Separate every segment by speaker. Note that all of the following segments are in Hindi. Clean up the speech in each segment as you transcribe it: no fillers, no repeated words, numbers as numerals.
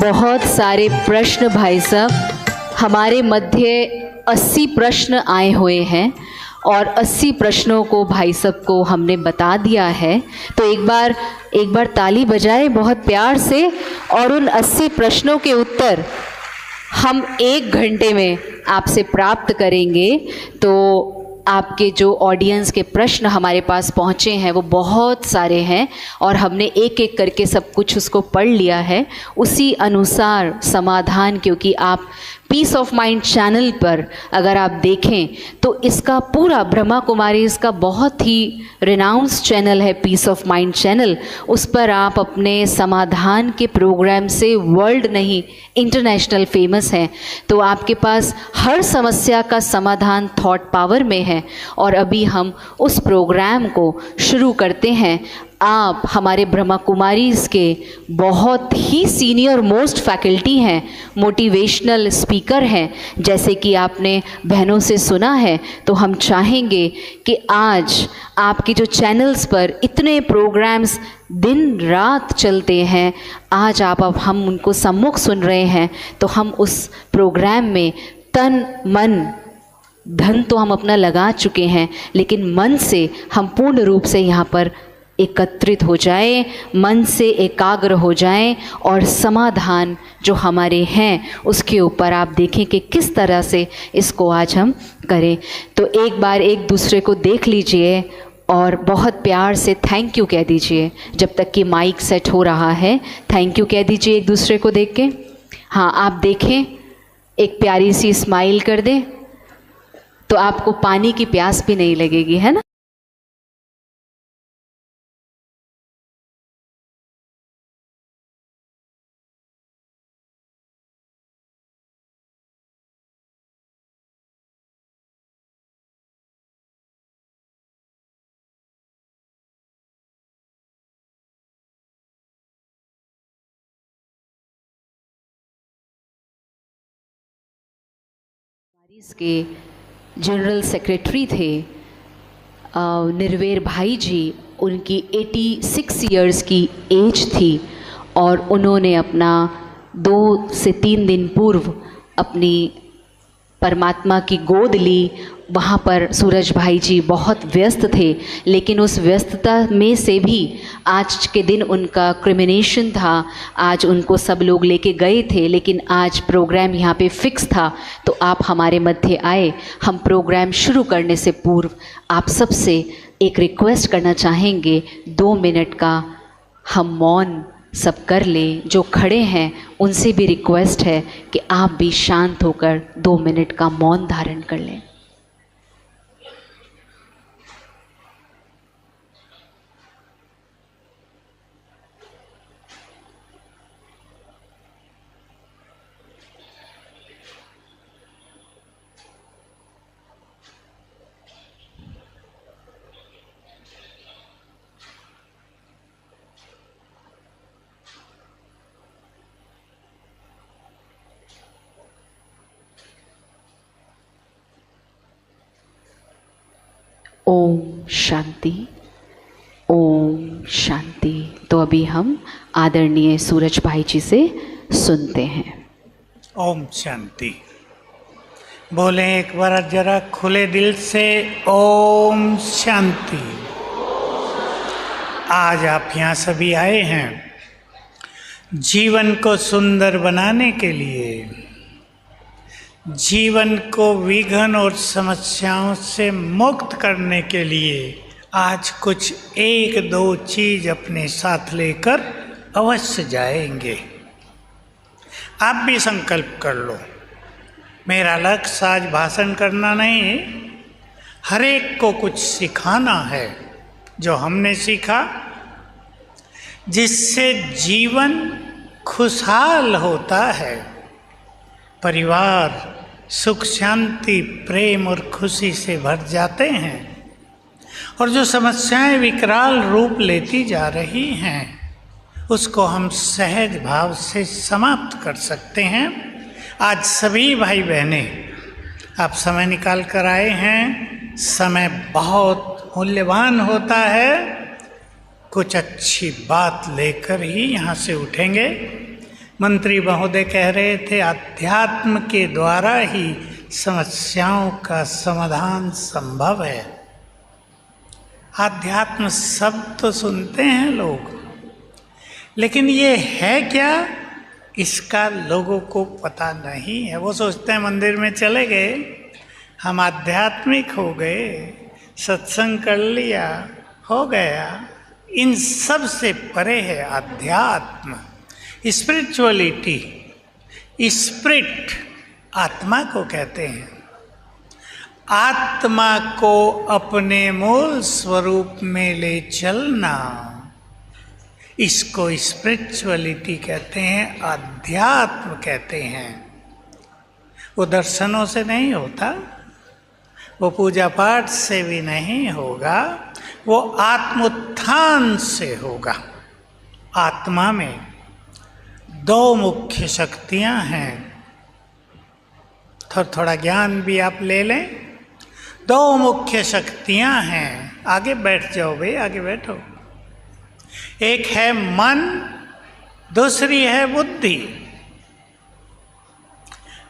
Speaker 1: बहुत सारे प्रश्न भाई साहब, हमारे मध्य 80 प्रश्न आए हुए हैं और 80 प्रश्नों को भाई साहब को हमने बता दिया है। तो एक बार ताली बजाएं बहुत प्यार से, और उन 80 प्रश्नों के उत्तर हम 1 घंटे में आपसे प्राप्त करेंगे। तो आपके जो ऑडियंस के प्रश्न हमारे पास पहुँचे हैं वो बहुत सारे हैं और हमने एक एक करके सब कुछ उसको पढ़ लिया है। उसी अनुसार समाधान, क्योंकि आप पीस ऑफ माइंड चैनल पर अगर आप देखें तो इसका पूरा ब्रह्मा कुमारी इसका बहुत ही रिनाउंस चैनल है, पीस ऑफ माइंड चैनल। उस पर आप अपने समाधान के प्रोग्राम से वर्ल्ड नहीं इंटरनेशनल फेमस हैं। तो आपके पास हर समस्या का समाधान थॉट पावर में है और अभी हम उस प्रोग्राम को शुरू करते हैं। आप हमारे ब्रह्मा कुमारीज़ के बहुत ही सीनियर मोस्ट फैकल्टी हैं, मोटिवेशनल स्पीकर हैं, जैसे कि आपने बहनों से सुना है। तो हम चाहेंगे कि आज आपके जो चैनल्स पर इतने प्रोग्राम्स दिन रात चलते हैं, आज आप अब हम उनको सम्मुख सुन रहे हैं, तो हम उस प्रोग्राम में तन मन धन तो हम अपना लगा चुके हैं, लेकिन मन से हम पूर्ण रूप से यहाँ पर एकत्रित हो जाएं, मन से एकाग्र हो जाएं और समाधान जो हमारे हैं उसके ऊपर आप देखें कि किस तरह से इसको आज हम करें। तो एक बार एक दूसरे को देख लीजिए और बहुत प्यार से थैंक यू कह दीजिए। जब तक कि माइक सेट हो रहा है, थैंक यू कह दीजिए एक दूसरे को देख के। हाँ, आप देखें, एक प्यारी सी स्माइल कर दें तो आपको पानी की प्यास भी नहीं लगेगी, है ना। इसके जनरल सेक्रेटरी थे निर्वेर भाई जी। उनकी 86 इयर्स की एज थी और उन्होंने अपना 2 से 3 दिन पूर्व अपनी परमात्मा की गोद ली। वहाँ पर सूरज भाई जी बहुत व्यस्त थे, लेकिन उस व्यस्तता में से भी आज के दिन उनका क्रिमिनेशन था। आज उनको सब लोग लेके गए थे, लेकिन आज प्रोग्राम यहाँ पे फिक्स था, तो आप हमारे मध्य आए। हम प्रोग्राम शुरू करने से पूर्व आप सबसे एक रिक्वेस्ट करना चाहेंगे, 2 मिनट का हम मौन सब कर लें। जो खड़े हैं उनसे भी रिक्वेस्ट है कि आप भी शांत होकर 2 मिनट का मौन धारण कर लें। ओम शांति, ओम शांति। तो अभी हम आदरणीय सूरज भाई जी से सुनते हैं।
Speaker 2: ओम शांति बोलें एक बार जरा खुले दिल से, ओम शांति। आज आप यहाँ सभी आए हैं जीवन को सुंदर बनाने के लिए, जीवन को विघ्न और समस्याओं से मुक्त करने के लिए। आज कुछ 1-2 चीज अपने साथ लेकर अवश्य जाएंगे। आप भी संकल्प कर लो, मेरा लक्ष्य आज भाषण करना नहीं, हर एक को कुछ सिखाना है जो हमने सीखा, जिससे जीवन खुशहाल होता है, परिवार सुख शांति प्रेम और खुशी से भर जाते हैं, और जो समस्याएं विकराल रूप लेती जा रही हैं उसको हम सहज भाव से समाप्त कर सकते हैं। आज सभी भाई बहनें आप समय निकाल कर आए हैं। समय बहुत मूल्यवान होता है। कुछ अच्छी बात लेकर ही यहाँ से उठेंगे। मंत्री महोदय कह रहे थे अध्यात्म के द्वारा ही समस्याओं का समाधान संभव है। अध्यात्म शब्द तो सुनते हैं लोग, लेकिन ये है क्या, इसका लोगों को पता नहीं है। वो सोचते हैं मंदिर में चले गए, हम आध्यात्मिक हो गए, सत्संग कर लिया, हो गया। इन सब से परे है अध्यात्म, स्पिरिचुअलिटी। स्पिरिट आत्मा को कहते हैं। आत्मा को अपने मूल स्वरूप में ले चलना, इसको स्पिरिचुअलिटी कहते हैं, अध्यात्म कहते हैं। वो दर्शनों से नहीं होता, वो पूजा पाठ से भी नहीं होगा, वो आत्मोत्थान से होगा। आत्मा में दो मुख्य शक्तियां हैं, थोड़ा ज्ञान भी आप ले लें। दो मुख्य शक्तियां हैं। आगे बैठ जाओ भाई, आगे बैठो। एक है मन, दूसरी है बुद्धि।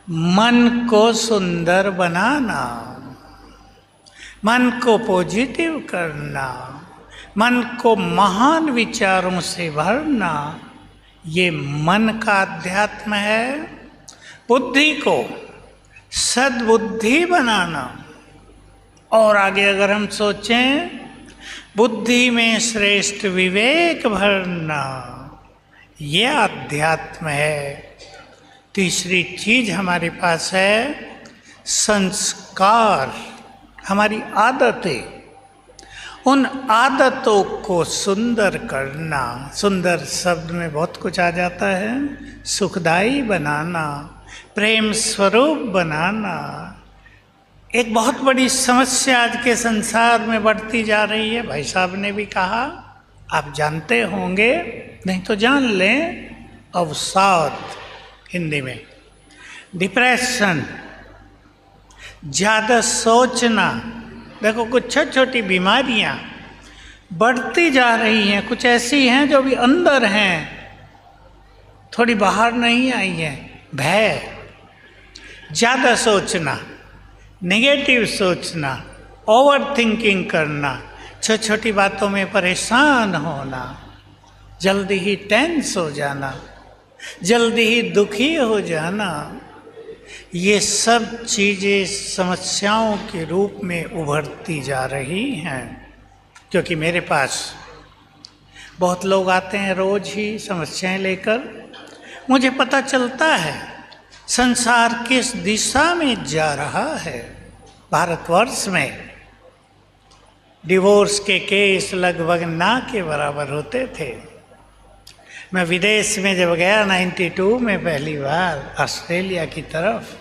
Speaker 2: मन को सुंदर बनाना, मन को पॉजिटिव करना, मन को महान विचारों से भरना, ये मन का अध्यात्म है। बुद्धि को सद्बुद्धि बनाना, और आगे अगर हम सोचें, बुद्धि में श्रेष्ठ विवेक भरना, ये अध्यात्म है। तीसरी चीज हमारे पास है संस्कार, हमारी आदतें। उन आदतों को सुंदर करना, सुंदर शब्द में बहुत कुछ आ जाता है। सुखदायी बनाना, प्रेम स्वरूप बनाना। एक बहुत बड़ी समस्या आज के संसार में बढ़ती जा रही है। भाई साहब ने भी कहा, आप जानते होंगे, नहीं तो जान लें, अवसाद हिंदी में, डिप्रेशन, ज़्यादा सोचना। देखो कुछ छोटी छोटी बीमारियां बढ़ती जा रही हैं, कुछ ऐसी हैं जो भी अंदर हैं, थोड़ी बाहर नहीं आई हैं। भय, ज़्यादा सोचना, नेगेटिव सोचना, ओवर थिंकिंग करना, छोटी छोटी बातों में परेशान होना, जल्दी ही टेंस हो जाना, जल्दी ही दुखी हो जाना, ये सब चीज़ें समस्याओं के रूप में उभरती जा रही हैं। क्योंकि मेरे पास बहुत लोग आते हैं रोज ही समस्याएं लेकर। मुझे पता चलता है संसार किस दिशा में जा रहा है। भारतवर्ष में डिवोर्स के केस लगभग ना के बराबर होते थे। मैं विदेश में जब गया 92 में पहली बार ऑस्ट्रेलिया की तरफ,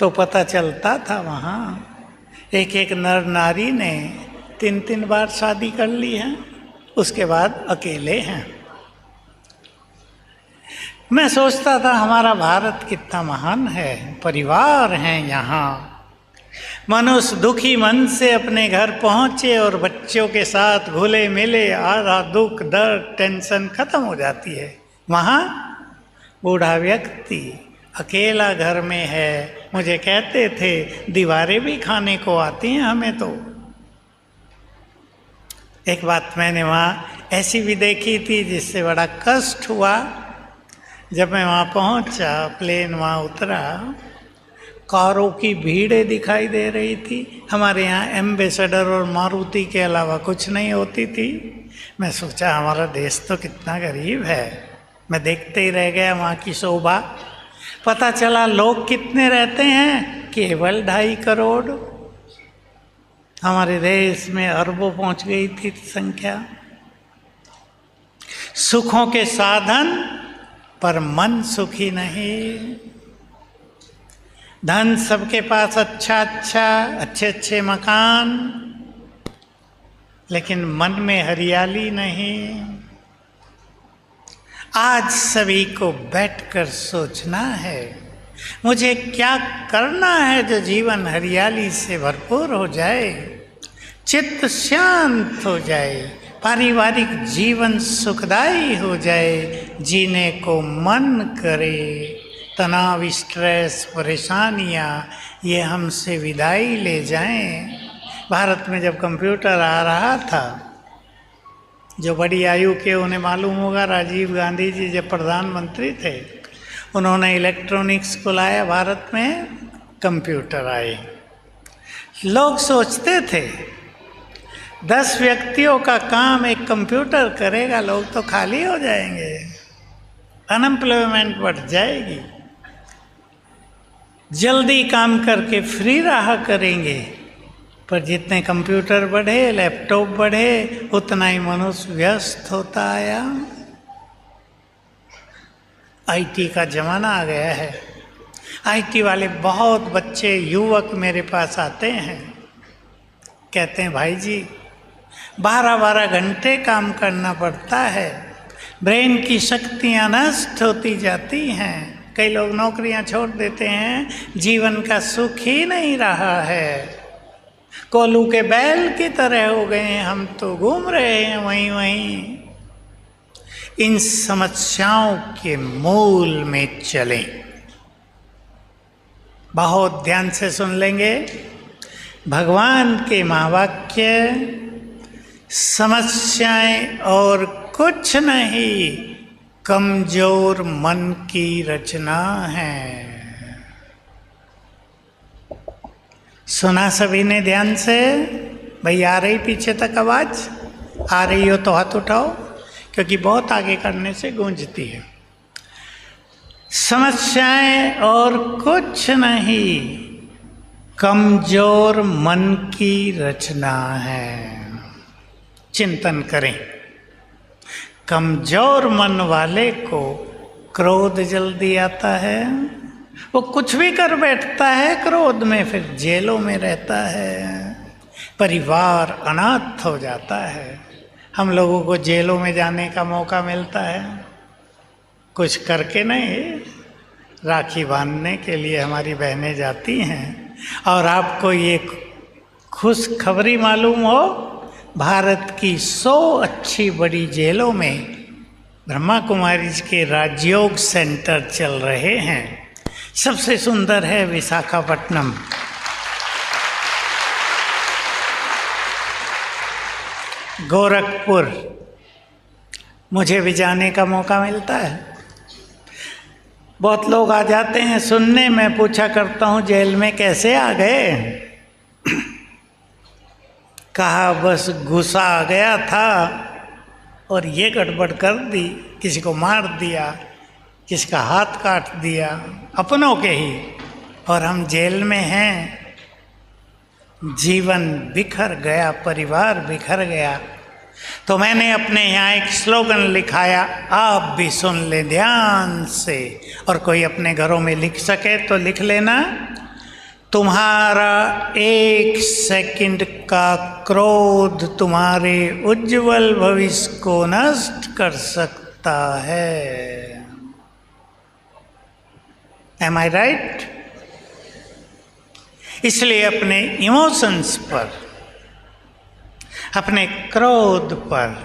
Speaker 2: तो पता चलता था वहाँ एक एक नर नारी ने 3-3 बार शादी कर ली है, उसके बाद अकेले हैं। मैं सोचता था हमारा भारत कितना महान है, परिवार हैं यहाँ। मनुष्य दुखी मन से अपने घर पहुँचे और बच्चों के साथ घुले मिले, आधा दुख दर्द टेंशन खत्म हो जाती है। वहाँ बूढ़ा व्यक्ति अकेला घर में है। मुझे कहते थे दीवारें भी खाने को आती हैं हमें तो। एक बात मैंने वहाँ ऐसी भी देखी थी जिससे बड़ा कष्ट हुआ। जब मैं वहाँ पहुँचा, प्लेन वहाँ उतरा, कारों की भीड़ें दिखाई दे रही थी। हमारे यहाँ एम्बेसडर और मारुति के अलावा कुछ नहीं होती थी। मैं सोचा हमारा देश तो कितना गरीब है। मैं देखते ही रह गया वहाँ की शोभा। पता चला लोग कितने रहते हैं, केवल 2.5 करोड़। हमारे देश में अरबों पहुँच गई थी संख्या। सुखों के साधन पर मन सुखी नहीं। धन सबके पास अच्छे अच्छे मकान, लेकिन मन में हरियाली नहीं। आज सभी को बैठकर सोचना है, मुझे क्या करना है जो जीवन हरियाली से भरपूर हो जाए, चित्त शांत हो जाए, पारिवारिक जीवन सुखदायी हो जाए, जीने को मन करे, तनाव, स्ट्रेस, परेशानियाँ ये हमसे विदाई ले जाएं। भारत में जब कंप्यूटर आ रहा था, जो बड़ी आयु के उन्हें मालूम होगा, राजीव गांधी जी जब प्रधानमंत्री थे उन्होंने इलेक्ट्रॉनिक्स को लाया भारत में, कंप्यूटर आए। लोग सोचते थे 10 व्यक्तियों का काम एक कंप्यूटर करेगा, लोग तो खाली हो जाएंगे, अनएम्प्लॉयमेंट बढ़ जाएगी, जल्दी काम करके फ्री रहा करेंगे। पर जितने कंप्यूटर बढ़े, लैपटॉप बढ़े, उतना ही मनुष्य व्यस्त होता आया। आईटी का ज़माना आ गया है। आईटी वाले बहुत बच्चे, युवक मेरे पास आते हैं, कहते हैं भाई जी 12-12 घंटे काम करना पड़ता है, ब्रेन की शक्तियाँ नष्ट होती जाती हैं, कई लोग नौकरियाँ छोड़ देते हैं, जीवन का सुख ही नहीं रहा है, कोल्हू के बैल की तरह हो गए हैं, हम तो घूम रहे हैं वहीं वहीं। इन समस्याओं के मूल में चलें। बहुत ध्यान से सुन लेंगे भगवान के महावाक्य, समस्याएं और कुछ नहीं, कमजोर मन की रचना है। सुना सभी ने ध्यान से? भाई आ रही पीछे तक आवाज? आ रही हो तो हाथ उठाओ, क्योंकि बहुत आगे करने से गूंजती है। समस्याएं और कुछ नहीं, कमजोर मन की रचना है। चिंतन करें। कमजोर मन वाले को क्रोध जल्दी आता है, वो कुछ भी कर बैठता है क्रोध में, फिर जेलों में रहता है, परिवार अनाथ हो जाता है। हम लोगों को जेलों में जाने का मौका मिलता है, कुछ करके नहीं, राखी बांधने के लिए हमारी बहनें जाती हैं। और आपको ये खुशखबरी मालूम हो, भारत की 100 अच्छी बड़ी जेलों में ब्रह्मा कुमारी के राजयोग सेंटर चल रहे हैं। सबसे सुंदर है विशाखापट्टनम। गोरखपुर मुझे भी जाने का मौका मिलता है। बहुत लोग आ जाते हैं सुनने, मैं पूछा करता हूँ जेल में कैसे आ गए? कहा बस गुस्सा आ गया था और ये गड़बड़ कर दी, किसी को मार दिया, किसी का हाथ काट दिया, अपनों के ही, और हम जेल में हैं। जीवन बिखर गया, परिवार बिखर गया। तो मैंने अपने यहाँ एक स्लोगन लिखाया, आप भी सुन ले ध्यान से, और कोई अपने घरों में लिख सके तो लिख लेना। तुम्हारा 1 सेकंड का क्रोध तुम्हारे उज्जवल भविष्य को नष्ट कर सकता है। Am I right? इसलिए अपने इमोशंस पर, अपने क्रोध पर,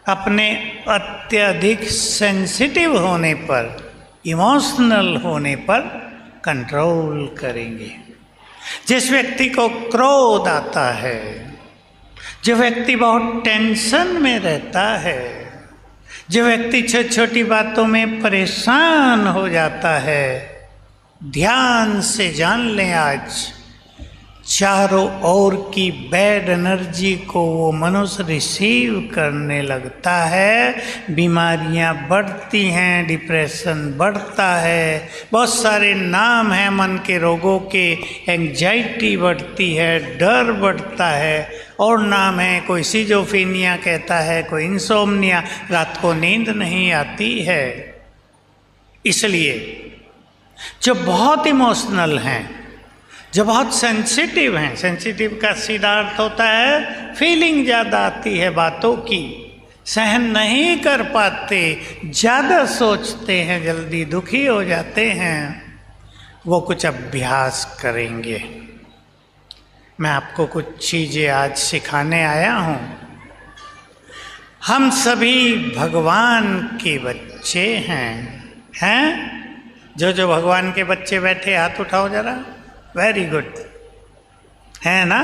Speaker 2: अपने अत्यधिक सेंसिटिव होने पर, इमोशनल होने पर कंट्रोल करेंगे। जिस व्यक्ति को क्रोध आता है, जो व्यक्ति बहुत टेंशन में रहता है, जो व्यक्ति छोटी छोटी बातों में परेशान हो जाता है, ध्यान से जान लें आज चारों ओर की बैड एनर्जी को वो मनुष्य रिसीव करने लगता है, बीमारियां बढ़ती हैं, डिप्रेशन बढ़ता है, बहुत सारे नाम हैं मन के रोगों के, एंजाइटी बढ़ती है, डर बढ़ता है, और नाम है, कोई सिजोफ्रेनिया कहता है, कोई इंसोम्निया, रात को नींद नहीं आती है। इसलिए जो बहुत इमोशनल हैं, जो बहुत सेंसिटिव हैं, सेंसिटिव का सीधा अर्थ होता है फीलिंग ज़्यादा आती है बातों की, सहन नहीं कर पाते, ज़्यादा सोचते हैं, जल्दी दुखी हो जाते हैं, वो कुछ अभ्यास करेंगे। मैं आपको कुछ चीज़ें आज सिखाने आया हूँ। हम सभी भगवान के बच्चे हैं? जो जो भगवान के बच्चे बैठे हाथ उठाओ जरा। वेरी गुड, है ना?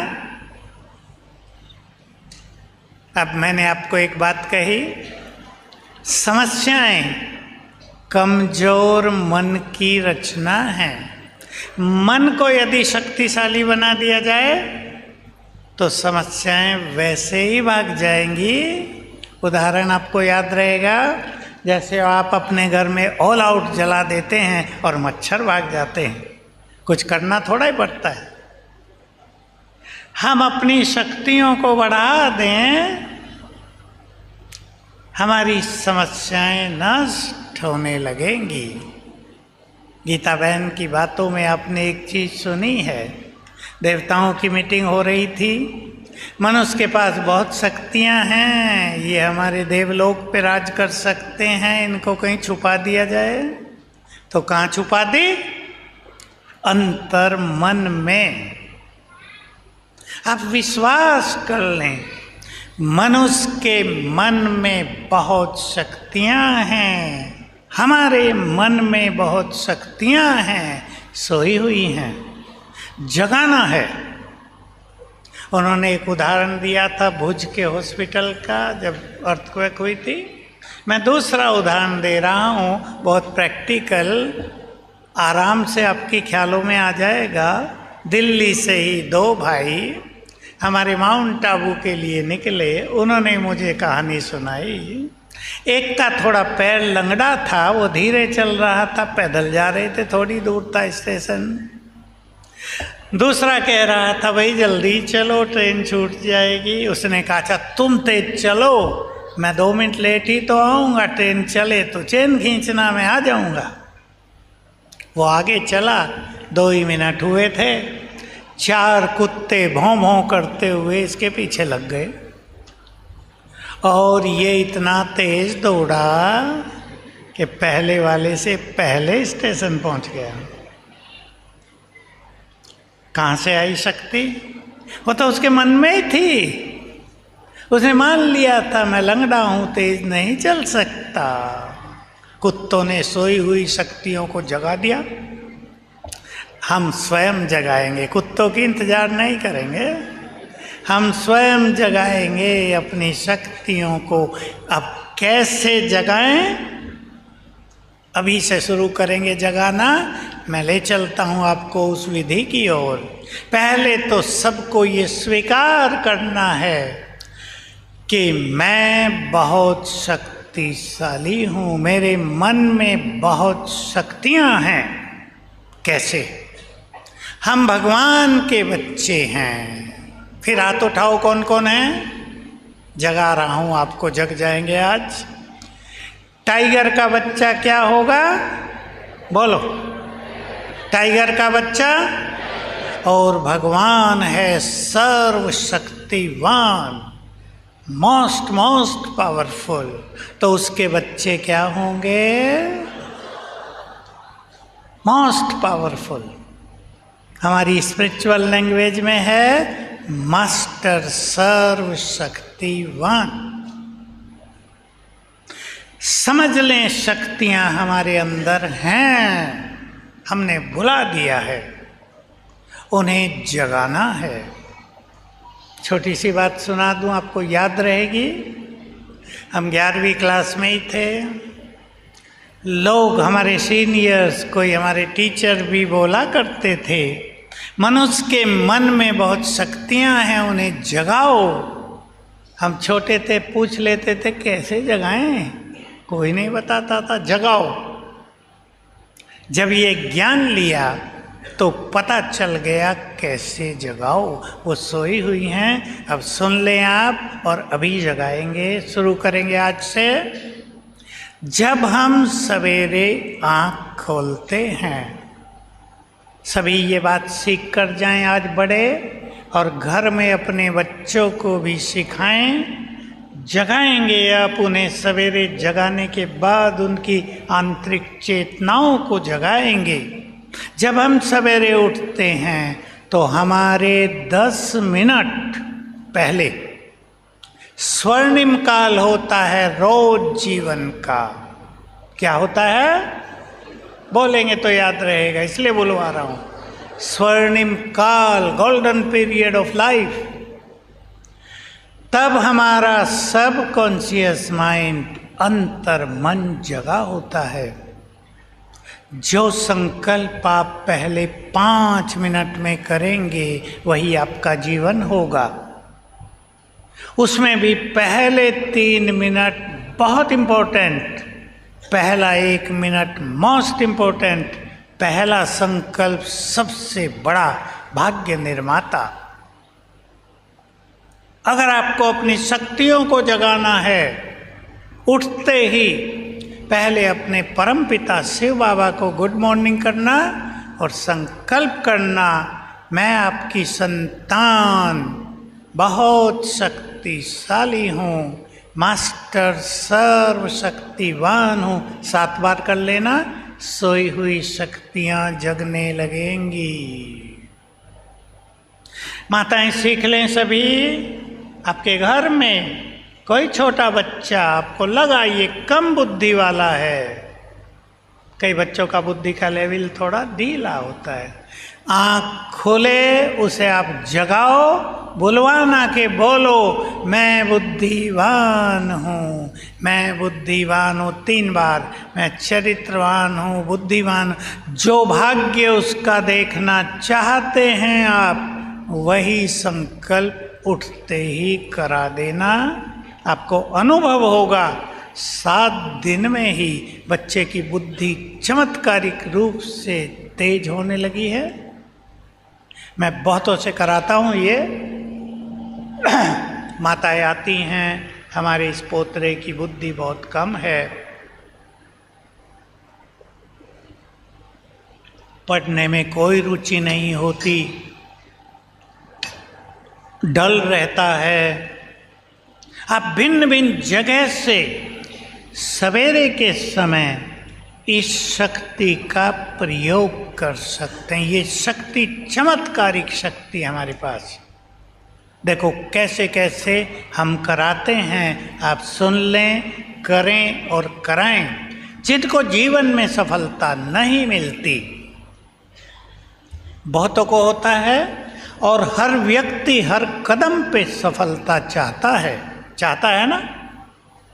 Speaker 2: अब मैंने आपको एक बात कही, समस्याएं कमजोर मन की रचना है। मन को यदि शक्तिशाली बना दिया जाए तो समस्याएं वैसे ही भाग जाएंगी। उदाहरण आपको याद रहेगा, जैसे आप अपने घर में ऑल आउट जला देते हैं और मच्छर भाग जाते हैं, कुछ करना थोड़ा ही पड़ता है। हम अपनी शक्तियों को बढ़ा दें, हमारी समस्याएं नष्ट होने लगेंगी। गीता बहन की बातों में आपने एक चीज सुनी है, देवताओं की मीटिंग हो रही थी, मनुष्य के पास बहुत शक्तियां हैं, ये हमारे देवलोक पे राज कर सकते हैं, इनको कहीं छुपा दिया जाए तो कहाँ छुपा दी? अंतर मन में। आप विश्वास कर लें, मनुष्य के मन में बहुत शक्तियां हैं, हमारे मन में बहुत शक्तियां हैं, सोई हुई हैं, जगाना है। उन्होंने एक उदाहरण दिया था भुज के हॉस्पिटल का, जब अर्थक्वेक हुई थी। मैं दूसरा उदाहरण दे रहा हूँ, बहुत प्रैक्टिकल, आराम से आपके ख्यालों में आ जाएगा। दिल्ली से ही दो भाई हमारे माउंट आबू के लिए निकले, उन्होंने मुझे कहानी सुनाई। एक का थोड़ा पैर लंगड़ा था, वो धीरे चल रहा था, पैदल जा रहे थे, थोड़ी दूर था स्टेशन। दूसरा कह रहा था भाई जल्दी चलो ट्रेन छूट जाएगी। उसने कहा अच्छा तुम तेज चलो, मैं 2 मिनट लेट ही तो आऊँगा, ट्रेन चले तो चेन खींचना, मैं आ जाऊँगा। वो आगे चला, 2 ही मिनट हुए थे, 4 कुत्ते भौं भौं करते हुए इसके पीछे लग गए और ये इतना तेज दौड़ा कि पहले वाले से पहले स्टेशन पहुंच गया। कहाँ से आई शक्ति? वो तो उसके मन में ही थी। उसने मान लिया था मैं लंगड़ा हूं, तेज नहीं चल सकता। कुत्तों ने सोई हुई शक्तियों को जगा दिया। हम स्वयं जगाएंगे, कुत्तों की इंतजार नहीं करेंगे, हम स्वयं जगाएंगे अपनी शक्तियों को। अब कैसे जगाएं? अभी से शुरू करेंगे जगाना। मैं ले चलता हूँ आपको उस विधि की ओर। पहले तो सबको ये स्वीकार करना है कि मैं बहुत शक्तिशाली हूँ, मेरे मन में बहुत शक्तियाँ हैं। कैसे? हम भगवान के बच्चे हैं। फिर हाथ उठाओ, कौन कौन है? जगा रहा हूँ आपको, जग जाएंगे आज। टाइगर का बच्चा क्या होगा? बोलो। टाइगर का बच्चा, और भगवान है सर्वशक्तिवान, मोस्ट पावरफुल, तो उसके बच्चे क्या होंगे? Most powerful. हमारी स्पिरिचुअल लैंग्वेज में है मास्टर सर्वशक्तिवान। समझ लें शक्तियां हमारे अंदर हैं, हमने बुला दिया है, उन्हें जगाना है। छोटी सी बात सुना दूं, आपको याद रहेगी। हम 11वीं क्लास में ही थे, लोग हमारे सीनियर्स, कोई हमारे टीचर भी बोला करते थे मनुष्य के मन में बहुत शक्तियां हैं, उन्हें जगाओ। हम छोटे थे, पूछ लेते थे कैसे जगाएं, कोई नहीं बताता था, जगाओ। जब ये ज्ञान लिया तो पता चल गया कैसे जगाओ। वो सोई हुई हैं, अब सुन लें आप, और अभी जगाएंगे, शुरू करेंगे आज से। जब हम सवेरे आँख खोलते हैं, सभी ये बात सीख कर जाएं आज बड़े, और घर में अपने बच्चों को भी सिखाएं। जगाएंगे आप उन्हें, सवेरे जगाने के बाद उनकी आंतरिक चेतनाओं को जगाएंगे। जब हम सवेरे उठते हैं तो हमारे 10 मिनट पहले स्वर्णिम काल होता है रोज जीवन का। क्या होता है? बोलेंगे तो याद रहेगा, इसलिए बुलवा रहा हूं। स्वर्णिम काल, गोल्डन पीरियड ऑफ लाइफ। तब हमारा सब कॉन्शियस माइंड, अंतर मन जगा होता है। जो संकल्प आप पहले 5 मिनट में करेंगे वही आपका जीवन होगा। उसमें भी पहले 3 मिनट बहुत इंपॉर्टेंट, पहला 1 मिनट मोस्ट इंपॉर्टेंट। पहला संकल्प सबसे बड़ा भाग्य निर्माता। अगर आपको अपनी शक्तियों को जगाना है, उठते ही पहले अपने परमपिता शिव बाबा को गुड मॉर्निंग करना और संकल्प करना, मैं आपकी संतान बहुत शक्तिशाली हूँ, मास्टर सर्वशक्तिवान हूँ। 7 बार कर लेना, सोई हुई शक्तियाँ जगने लगेंगी। माताएं सीख लें सभी। आपके घर में कोई छोटा बच्चा आपको लगा ये कम बुद्धि वाला है, कई बच्चों का बुद्धि का लेवल थोड़ा ढीला होता है, आँख खोले, उसे आप जगाओ, बुलवाना के बोलो मैं बुद्धिवान हूँ, मैं बुद्धिवान हूँ 3 बार, मैं चरित्रवान हूँ, बुद्धिमान। जो भाग्य उसका देखना चाहते हैं आप, वही संकल्प उठते ही करा देना। आपको अनुभव होगा 7 दिन में ही बच्चे की बुद्धि चमत्कारिक रूप से तेज होने लगी है। मैं बहुतों से कराता हूँ ये। माताएं आती हैं, हमारे इस पोतरे की बुद्धि बहुत कम है, पढ़ने में कोई रुचि नहीं होती, डल रहता है। आप भिन्न भिन्न जगह से सवेरे के समय इस शक्ति का प्रयोग कर सकते हैं। ये शक्ति चमत्कारिक शक्ति हमारे पास। देखो कैसे कैसे हम कराते हैं, आप सुन लें, करें और कराएं। जिनको जीवन में सफलता नहीं मिलती, बहुतों को होता है, और हर व्यक्ति हर कदम पे सफलता चाहता है ना।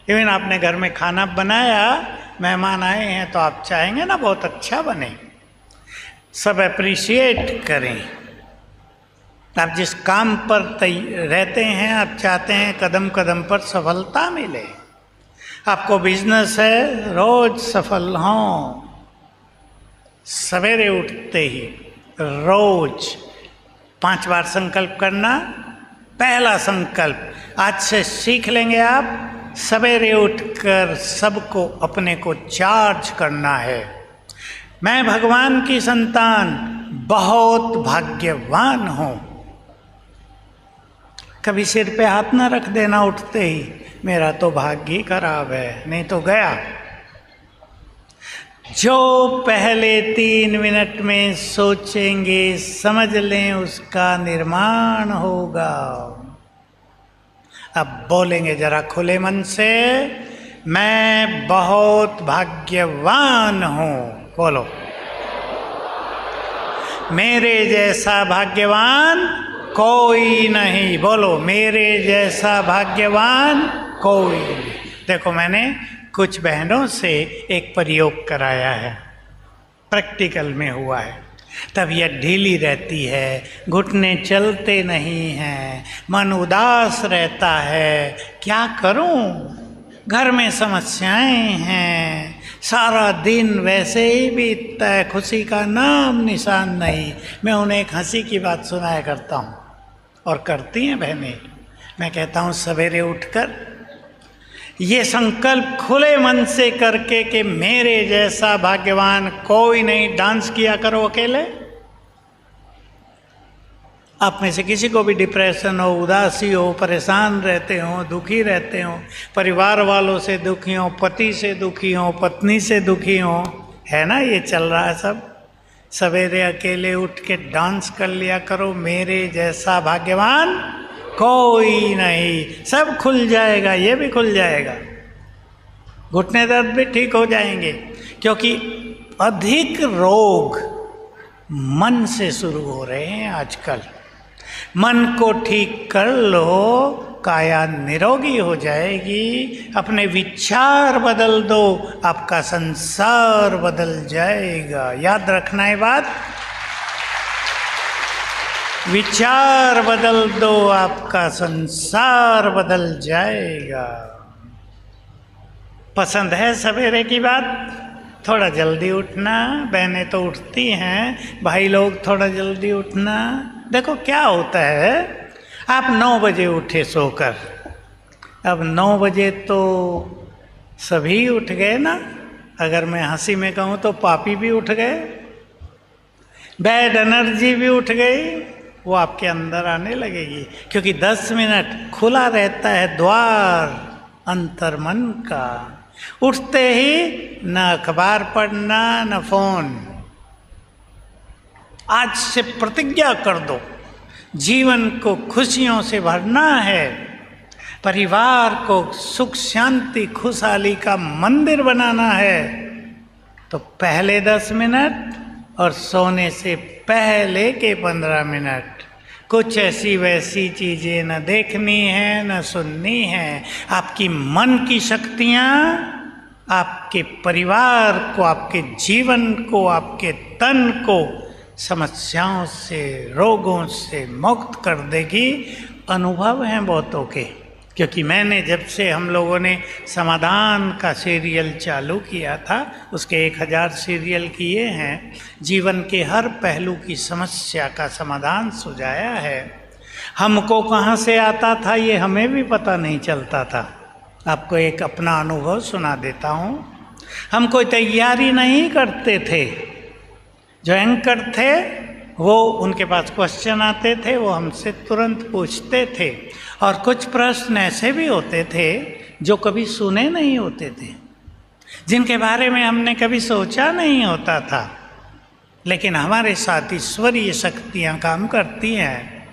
Speaker 2: इवन आपने घर में खाना बनाया, मेहमान आए हैं, तो आप चाहेंगे ना बहुत अच्छा बने, सब अप्रिशिएट करें। आप जिस काम पर रहते हैं, आप चाहते हैं कदम कदम पर सफलता मिले। आपको बिजनेस है, रोज सफल हों। सवेरे उठते ही रोज 5 बार संकल्प करना। पहला संकल्प आज से सीख लेंगे आप, सवेरे उठकर सबको अपने को चार्ज करना है। मैं भगवान की संतान बहुत भाग्यवान हूँ। कभी सिर पे हाथ ना रख देना उठते ही, मेरा तो भाग्य ही खराब है, नहीं तो गया। जो पहले 3 मिनट में सोचेंगे, समझ लें, उसका निर्माण होगा। अब बोलेंगे जरा खुले मन से, मैं बहुत भाग्यवान हूँ। बोलो, मेरे जैसा भाग्यवान कोई नहीं। बोलो, मेरे जैसा भाग्यवान कोई नहीं। देखो मैंने कुछ बहनों से एक प्रयोग कराया है, प्रैक्टिकल में हुआ है। तबीयत ढीली रहती है, घुटने चलते नहीं हैं, मन उदास रहता है, क्या करूं? घर में समस्याएं हैं, सारा दिन वैसे ही बीतता है, खुशी का नाम निशान नहीं। मैं उन्हें एक हंसी की बात सुनाया करता हूँ, और करती हैं बहनें। मैं कहता हूँ सवेरे उठकर ये संकल्प खुले मन से करके कि मेरे जैसा भाग्यवान कोई नहीं, डांस किया करो अकेले। आप में से किसी को भी डिप्रेशन हो, उदासी हो, परेशान रहते हो, दुखी रहते हो, परिवार वालों से दुखी हो, पति से दुखी हो, पत्नी से दुखी हो, है ना, ये चल रहा है सब। सवेरे अकेले उठ के डांस कर लिया करो, मेरे जैसा भाग्यवान कोई नहीं, सब खुल जाएगा, ये भी खुल जाएगा, घुटने दर्द भी ठीक हो जाएंगे, क्योंकि अधिक रोग मन से शुरू हो रहे हैं आजकल। मन को ठीक कर लो, काया निरोगी हो जाएगी। अपने विचार बदल दो, आपका संसार बदल जाएगा। याद रखना है बात, विचार बदल दो, आपका संसार बदल जाएगा। पसंद है सवेरे की बात? थोड़ा जल्दी उठना, बहनें तो उठती हैं, भाई लोग थोड़ा जल्दी उठना। देखो क्या होता है, आप 9 बजे उठे सोकर, अब 9 बजे तो सभी उठ गए ना, अगर मैं हंसी में कहूँ तो पापी भी उठ गए, बैड एनर्जी भी उठ गई, वो आपके अंदर आने लगेगी, क्योंकि 10 मिनट खुला रहता है द्वार अंतर्मन का। उठते ही न अखबार पढ़ना न फोन। आज से प्रतिज्ञा कर दो, जीवन को खुशियों से भरना है, परिवार को सुख शांति खुशहाली का मंदिर बनाना है, तो पहले 10 मिनट और सोने से पहले के 15 मिनट कुछ ऐसी वैसी चीजें न देखनी है न सुननी है। आपकी मन की शक्तियाँ आपके परिवार को, आपके जीवन को, आपके तन को समस्याओं से, रोगों से मुक्त कर देगी। अनुभव हैं बहुतों के, क्योंकि मैंने जब से हम लोगों ने समाधान का सीरियल चालू किया था, उसके 1000 सीरियल किए हैं, जीवन के हर पहलू की समस्या का समाधान सुझाया है। हमको कहाँ से आता था ये हमें भी पता नहीं चलता था। आपको एक अपना अनुभव सुना देता हूँ। हम कोई तैयारी नहीं करते थे, जो एंकर थे वो उनके पास क्वेश्चन आते थे, वो हमसे तुरंत पूछते थे, और कुछ प्रश्न ऐसे भी होते थे जो कभी सुने नहीं होते थे, जिनके बारे में हमने कभी सोचा नहीं होता था, लेकिन हमारे साथ ईश्वरीय शक्तियाँ काम करती हैं।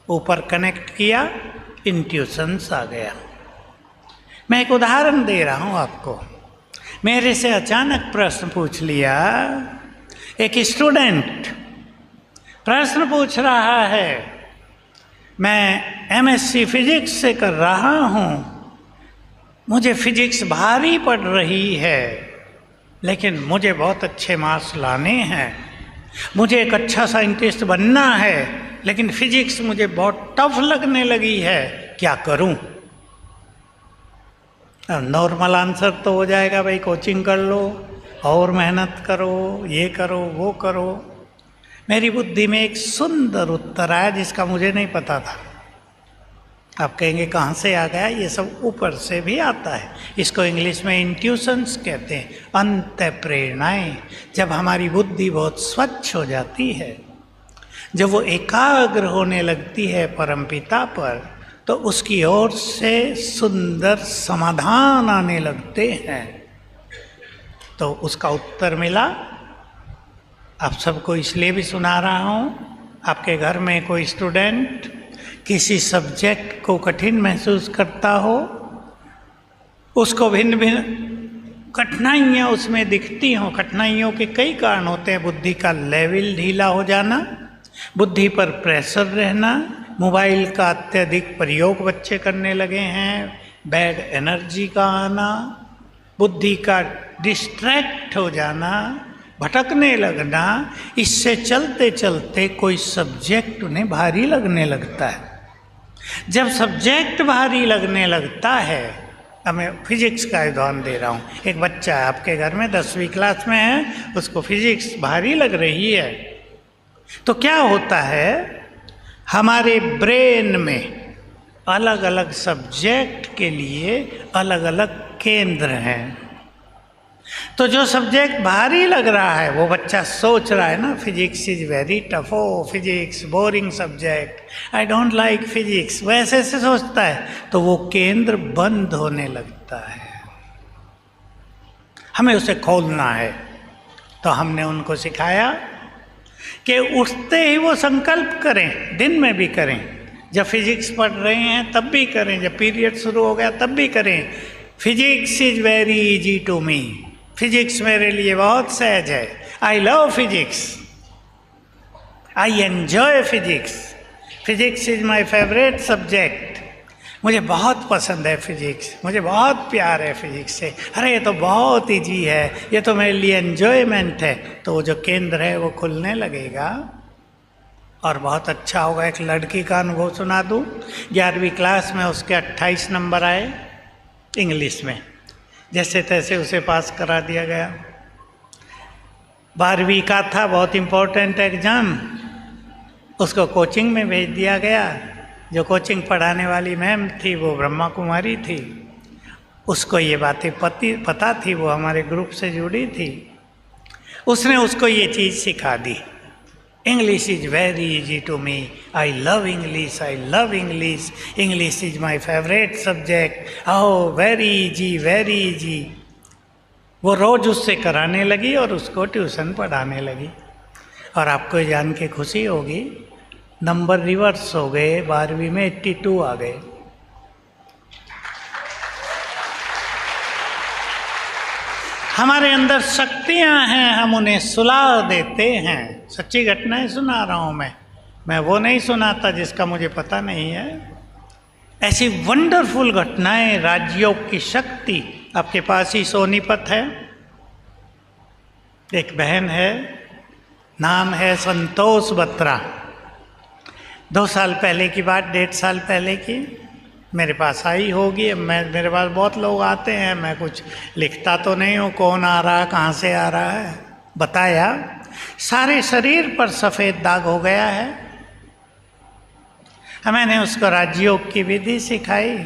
Speaker 2: ऊपर कनेक्ट किया, इंट्यूशंस आ गया। मैं एक उदाहरण दे रहा हूँ आपको। मेरे से अचानक प्रश्न पूछ लिया, एक स्टूडेंट प्रश्न पूछ रहा है, मैं एमएससी फिजिक्स से कर रहा हूँ, मुझे फिजिक्स भारी पड़ रही है, लेकिन मुझे बहुत अच्छे मार्क्स लाने हैं, मुझे एक अच्छा साइंटिस्ट बनना है, लेकिन फिजिक्स मुझे बहुत टफ लगने लगी है, क्या करूँ? नॉर्मल आंसर तो हो जाएगा, भाई कोचिंग कर लो और मेहनत करो, ये करो वो करो। मेरी बुद्धि में एक सुंदर उत्तर आया जिसका मुझे नहीं पता था। आप कहेंगे कहाँ से आ गया? ये सब ऊपर से भी आता है। इसको इंग्लिश में इंट्यूशंस कहते हैं, अंत प्रेरणाएं। जब हमारी बुद्धि बहुत स्वच्छ हो जाती है, जब वो एकाग्र होने लगती है परमपिता पर, तो उसकी ओर से सुंदर समाधान आने लगते हैं। तो उसका उत्तर मिला। आप सबको इसलिए भी सुना रहा हूँ, आपके घर में कोई स्टूडेंट किसी सब्जेक्ट को कठिन महसूस करता हो, उसको भिन्न भिन्न कठिनाइयाँ उसमें दिखती हों। कठिनाइयों के कई कारण होते हैं। बुद्धि का लेवल ढीला हो जाना, बुद्धि पर प्रेशर रहना, मोबाइल का अत्यधिक प्रयोग बच्चे करने लगे हैं, बैड एनर्जी का आना, बुद्धि का डिस्ट्रैक्ट हो जाना, भटकने लगना। इससे चलते चलते कोई सब्जेक्ट उन्हें भारी लगने लगता है। जब सब्जेक्ट भारी लगने लगता है, अब मैं फिजिक्स का उदाहरण दे रहा हूँ। एक बच्चा है आपके घर में, 10वीं क्लास में है, उसको फिजिक्स भारी लग रही है, तो क्या होता है, हमारे ब्रेन में अलग अलग सब्जेक्ट के लिए अलग अलग केंद्र हैं। तो जो सब्जेक्ट भारी लग रहा है, वो बच्चा सोच रहा है ना, physics is very tough, oh physics boring subject, I don't like physics, वैसे से सोचता है, तो वो केंद्र बंद होने लगता है। हमें उसे खोलना है। तो हमने उनको सिखाया कि उठते ही वो संकल्प करें, दिन में भी करें, जब फिजिक्स पढ़ रहे हैं तब भी करें, जब पीरियड शुरू हो गया तब भी करें। Physics is very easy to me, physics मेरे लिए बहुत सहज है। I love physics, I enjoy physics, physics is my favourite subject. मुझे बहुत पसंद है फिजिक्स, मुझे बहुत प्यार है फिजिक्स से। अरे ये तो बहुत इजी है, ये तो मेरे लिए एंजॉयमेंट है। तो वो जो केंद्र है वो खुलने लगेगा और बहुत अच्छा होगा। एक लड़की का अनुभव सुना दूँ। 11वीं क्लास में उसके 28 नंबर आए इंग्लिश में, जैसे तैसे उसे पास करा दिया गया। 12वीं का था, बहुत इम्पोर्टेंट एग्ज़ाम, उसको कोचिंग में भेज दिया गया। जो कोचिंग पढ़ाने वाली मैम थी वो ब्रह्मा कुमारी थी, उसको ये बातें पता थी, वो हमारे ग्रुप से जुड़ी थी। उसने उसको ये चीज़ सिखा दी, English is very easy to me, I love English, I love English, English is my favourite subject, oh very easy, very easy. वो रोज़ उससे कराने लगी और उसको ट्यूशन पढ़ाने लगी। और आपको ये जान के खुशी होगी, नंबर रिवर्स हो गए, 12वीं में 82 आ गए। हमारे अंदर शक्तियां हैं, हम उन्हें सुला देते हैं। सच्ची घटनाएं सुना रहा हूं मैं वो नहीं सुनाता जिसका मुझे पता नहीं है। ऐसी वंडरफुल घटनाएं, राजयोग की शक्ति। आपके पास ही सोनीपत है, एक बहन है, नाम है संतोष बत्रा। 2 साल पहले की बात, 1.5 साल पहले की, मेरे पास आई होगी। मेरे पास बहुत लोग आते हैं, मैं कुछ लिखता तो नहीं हूँ, कौन आ रहा है, कहाँ से आ रहा है। बताया, सारे शरीर पर सफ़ेद दाग हो गया है। मैंने उसको राजयोग की विधि सिखाई।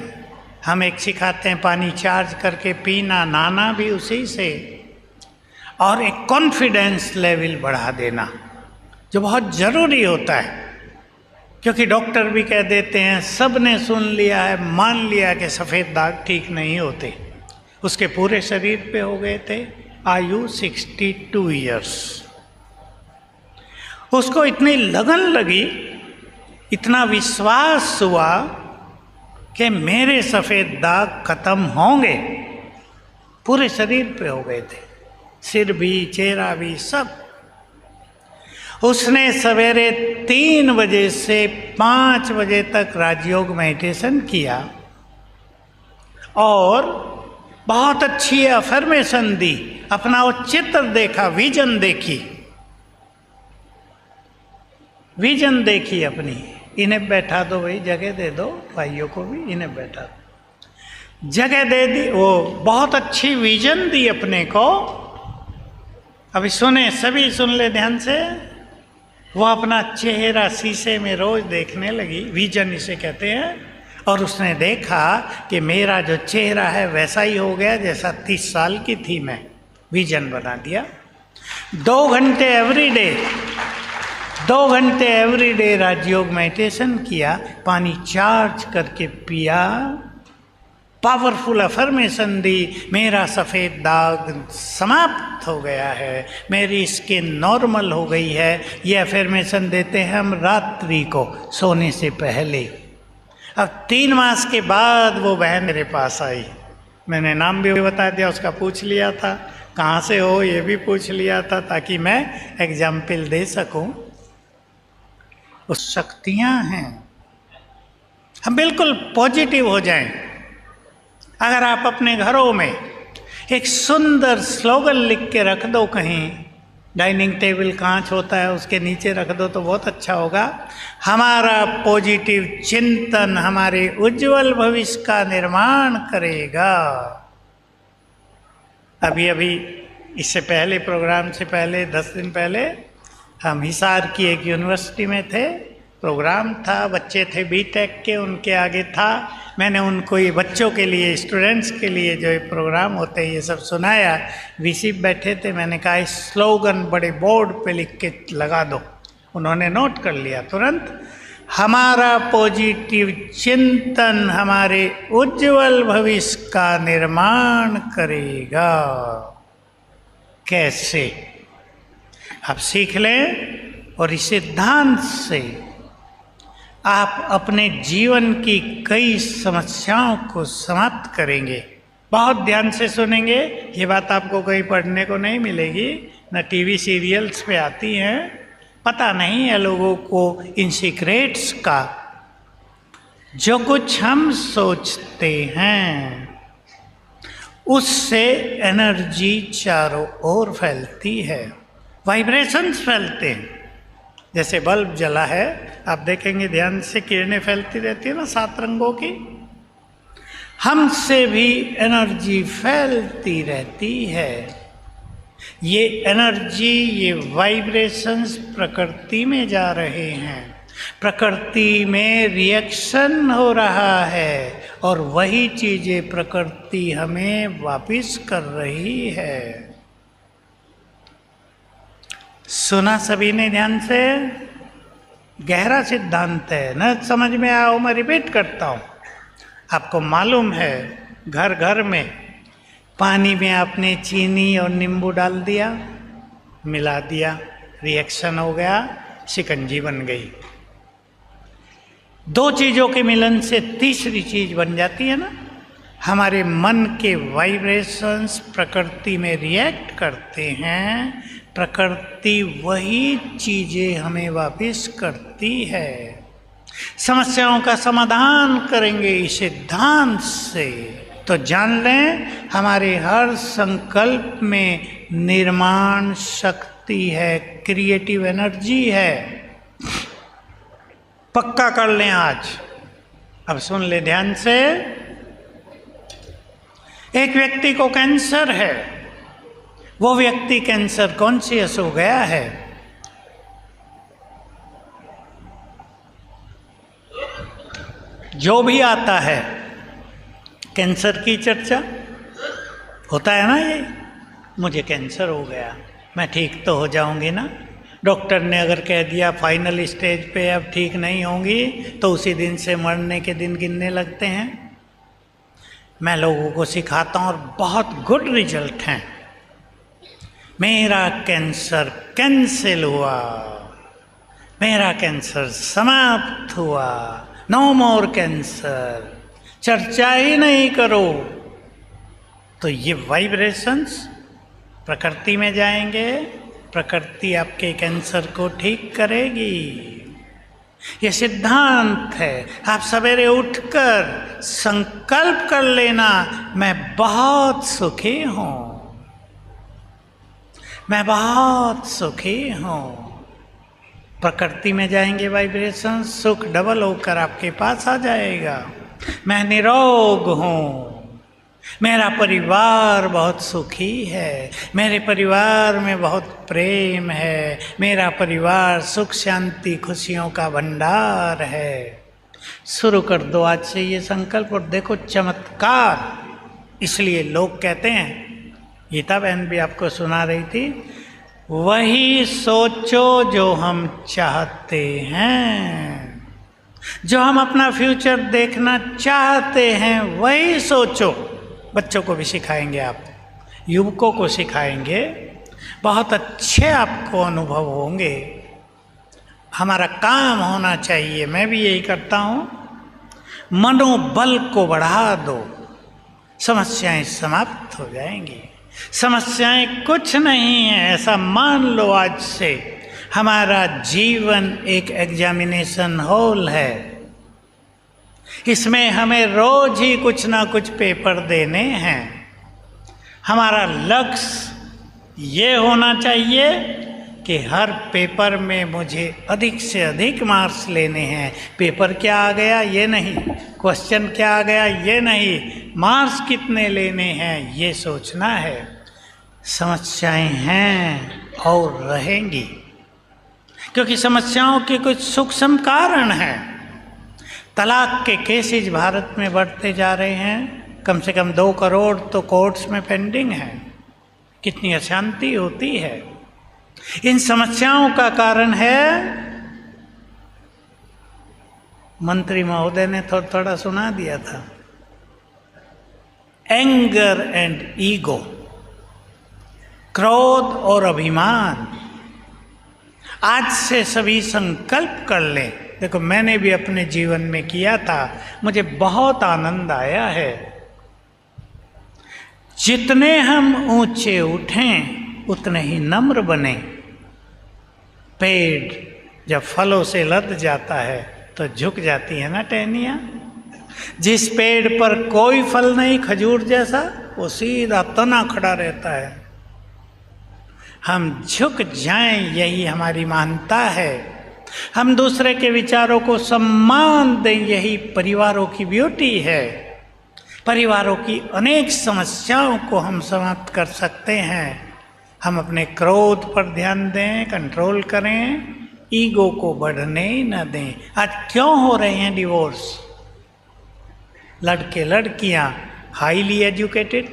Speaker 2: हम एक सिखाते हैं पानी चार्ज करके पीना, नहाना भी उसी से, और एक कॉन्फिडेंस लेवल बढ़ा देना, जो बहुत ज़रूरी होता है। क्योंकि डॉक्टर भी कह देते हैं, सब ने सुन लिया है, मान लिया कि सफ़ेद दाग ठीक नहीं होते। उसके पूरे शरीर पे हो गए थे, आयु 62 ईयर्स। उसको इतनी लगन लगी, इतना विश्वास हुआ कि मेरे सफ़ेद दाग खत्म होंगे। पूरे शरीर पे हो गए थे, सिर भी, चेहरा भी, सब। उसने सवेरे 3 बजे से 5 बजे तक राजयोग मेडिटेशन किया और बहुत अच्छी अफर्मेशन दी, अपना वो चित्र देखा, विजन देखी, विजन देखी अपनी। इन्हें बैठा दो भाई, जगह दे दो, भाइयों को भी इन्हें बैठा दो, जगह दे दी। वो बहुत अच्छी विजन दी अपने को। अभी सुने, सभी सुन ले ध्यान से। वो अपना चेहरा शीशे में रोज देखने लगी, विजन इसे कहते हैं। और उसने देखा कि मेरा जो चेहरा है वैसा ही हो गया जैसा 30 साल की थी मैं। विजन बना दिया। 2 घंटे एवरी डे, 2 घंटे एवरी डे राजयोग मेडिटेशन किया, पानी चार्ज करके पिया, पावरफुल अफर्मेशन दी, मेरा सफ़ेद दाग समाप्त हो गया है, मेरी स्किन नॉर्मल हो गई है। ये अफर्मेशन देते हैं हम रात्रि को सोने से पहले। अब 3 मास के बाद वो बहन मेरे पास आई। मैंने नाम भी बता दिया, उसका पूछ लिया था, कहाँ से हो ये भी पूछ लिया था, ताकि मैं एग्जाम्पल दे सकूं। उस शक्तियाँ हैं, हम बिल्कुल पॉजिटिव हो जाएं। अगर आप अपने घरों में एक सुंदर स्लोगन लिख के रख दो, कहीं डाइनिंग टेबल कांच होता है उसके नीचे रख दो तो बहुत अच्छा होगा। हमारा पॉजिटिव चिंतन हमारे उज्जवल भविष्य का निर्माण करेगा। अभी अभी इससे पहले, प्रोग्राम से पहले 10 दिन पहले हम हिसार की एक यूनिवर्सिटी में थे। प्रोग्राम था, बच्चे थे बीटेक के, उनके आगे था। मैंने उनको ये बच्चों के लिए, स्टूडेंट्स के लिए जो ये प्रोग्राम होते हैं ये सब सुनाया। वीसी बैठे थे, मैंने कहा इस स्लोगन बड़े बोर्ड पे लिख के लगा दो। उन्होंने नोट कर लिया तुरंत। हमारा पॉजिटिव चिंतन हमारे उज्जवल भविष्य का निर्माण करेगा। कैसे? आप सीख लें और इस सिद्धांत से आप अपने जीवन की कई समस्याओं को समाप्त करेंगे। बहुत ध्यान से सुनेंगे, ये बात आपको कहीं पढ़ने को नहीं मिलेगी, न टीवी सीरियल्स पे आती हैं। पता नहीं है लोगों को इन सीक्रेट्स का। जो कुछ हम सोचते हैं उससे एनर्जी चारों ओर फैलती है, वाइब्रेशंस फैलते हैं। जैसे बल्ब जला है, आप देखेंगे ध्यान से, किरणें फैलती रहती है ना 7 रंगों की। हमसे भी एनर्जी फैलती रहती है। ये एनर्जी, ये वाइब्रेशंस प्रकृति में जा रहे हैं, प्रकृति में रिएक्शन हो रहा है और वही चीजें प्रकृति हमें वापस कर रही है। सुना सभी ने ध्यान से? गहरा सिद्धांत है, न समझ में आओ मैं रिपीट करता हूँ। आपको मालूम है, घर घर में पानी में आपने चीनी और नींबू डाल दिया, मिला दिया, रिएक्शन हो गया, शिकंजी बन गई। 2 चीज़ों के मिलन से तीसरी चीज बन जाती है ना। हमारे मन के वाइब्रेशंस प्रकृति में रिएक्ट करते हैं, प्रकृति वही चीजें हमें वापस करती है। समस्याओं का समाधान करेंगे इस सिद्धांत से। तो जान लें, हमारे हर संकल्प में निर्माण शक्ति है, क्रिएटिव एनर्जी है। पक्का कर लें आज। अब सुन ले ध्यान से। एक व्यक्ति को कैंसर है, वो व्यक्ति कैंसर कॉन्शियस हो गया है। जो भी आता है कैंसर की चर्चा होता है ना, ये मुझे कैंसर हो गया, मैं ठीक तो हो जाऊंगी ना। डॉक्टर ने अगर कह दिया फाइनल स्टेज पे अब ठीक नहीं होंगी, तो उसी दिन से मरने के दिन गिनने लगते हैं। मैं लोगों को सिखाता हूँ और बहुत गुड रिजल्ट हैं। मेरा कैंसर कैंसिल हुआ, मेरा कैंसर समाप्त हुआ, नो मोर कैंसर, चर्चा ही नहीं करो। तो ये वाइब्रेशंस प्रकृति में जाएंगे, प्रकृति आपके कैंसर को ठीक करेगी। ये सिद्धांत है। आप सवेरे उठकर संकल्प कर लेना, मैं बहुत सुखी हूं, मैं बहुत सुखी हूं। प्रकृति में जाएंगे वाइब्रेशन, सुख डबल होकर आपके पास आ जाएगा। मैं निरोग हूं, मेरा परिवार बहुत सुखी है, मेरे परिवार में बहुत प्रेम है, मेरा परिवार सुख शांति खुशियों का भंडार है। शुरू कर दो आज से ये संकल्प और देखो चमत्कार। इसलिए लोग कहते हैं, गीता बहन भी आपको सुना रही थी, वही सोचो जो हम चाहते हैं, जो हम अपना फ्यूचर देखना चाहते हैं वही सोचो। बच्चों को भी सिखाएंगे आप, युवकों को सिखाएंगे, बहुत अच्छे आपको अनुभव होंगे। हमारा काम होना चाहिए, मैं भी यही करता हूँ, मनोबल को बढ़ा दो, समस्याएं समाप्त हो जाएंगी। समस्याएं कुछ नहीं है, ऐसा मान लो आज से। हमारा जीवन एक एग्जामिनेशन हॉल है, इसमें हमें रोज ही कुछ ना कुछ पेपर देने हैं। हमारा लक्ष्य ये होना चाहिए कि हर पेपर में मुझे अधिक से अधिक मार्क्स लेने हैं। पेपर क्या आ गया ये नहीं, क्वेश्चन क्या आ गया ये नहीं, मार्क्स कितने लेने हैं ये सोचना है। समस्याएं हैं और रहेंगी, क्योंकि समस्याओं के कुछ सूक्ष्म कारण हैं। तलाक के केसेज भारत में बढ़ते जा रहे हैं, कम से कम 2 करोड़ तो कोर्ट्स में पेंडिंग है। कितनी अशांति होती है। इन समस्याओं का कारण है, मंत्री महोदय ने थोड़ा सुना दिया था, एंगर एंड ईगो, क्रोध और अभिमान। आज से सभी संकल्प कर लें देखो मैंने भी अपने जीवन में किया था, मुझे बहुत आनंद आया है। जितने हम ऊंचे उठें उतने ही नम्र बने। पेड़ जब फलों से लद जाता है तो झुक जाती है ना टहनियाँ। जिस पेड़ पर कोई फल नहीं, खजूर जैसा, वो सीधा तना खड़ा रहता है। हम झुक जाएं, यही हमारी मानता है। हम दूसरे के विचारों को सम्मान दें, यही परिवारों की ब्यूटी है। परिवारों की अनेक समस्याओं को हम समाप्त कर सकते हैं। हम अपने क्रोध पर ध्यान दें, कंट्रोल करें, ईगो को बढ़ने न दें। आज क्यों हो रहे हैं डिवोर्स? लड़के लड़कियां हाईली एजुकेटेड,